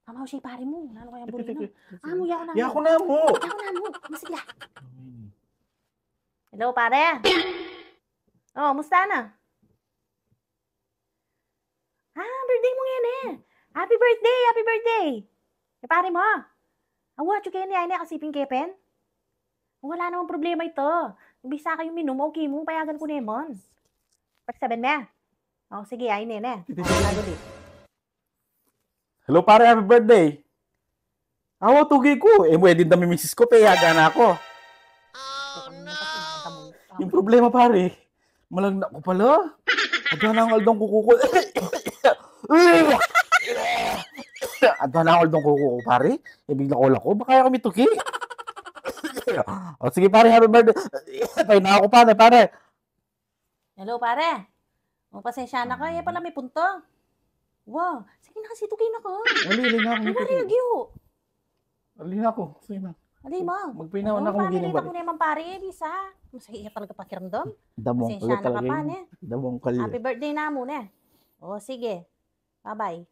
Mamaw siya pare mo. Lalo kaya burino. Amo, yaw na mo. Yako na mo. Yaw na mo. Masig ya. Hello, pare. Oh, musta na? Birthday mo ngayon eh. Happy birthday, happy birthday. Eh, pare mo. Awa, chukayin niya na kasiping kepen. Wala namang problema ito. Bisa kayo minum, okay mo, payagan ko naman. Pagsabihin mo. Oh, sige, ay nene. Hello pare, happy birthday. Awa, tugay ko. Eh, pwede dami misis ko, payagan na ako. Yung problema pare, malagna ko pala. Adwa na ang aldong kuko ko. Adwa na ang aldong kuko ko pare. Eh, bigla ko lako. Baka kami tuki. O sige pare, happy birthday. Pay na ako pare. Hello, pare. O, pasensya na ka. Eh, pala may punto. Wow. Sige na kasi, tukin ako. Ali na ako. Ay, pare, nagyo. Ali na ako. Sige na. Ali mo. Magpinawan ako mag-inom mag-inom ko naman, pare. Bisa. Masaya talaga pakiramdam. Damong Pasensya na ka pa, ne. Damong kalye. Happy birthday na muna. O, sige. Bye-bye.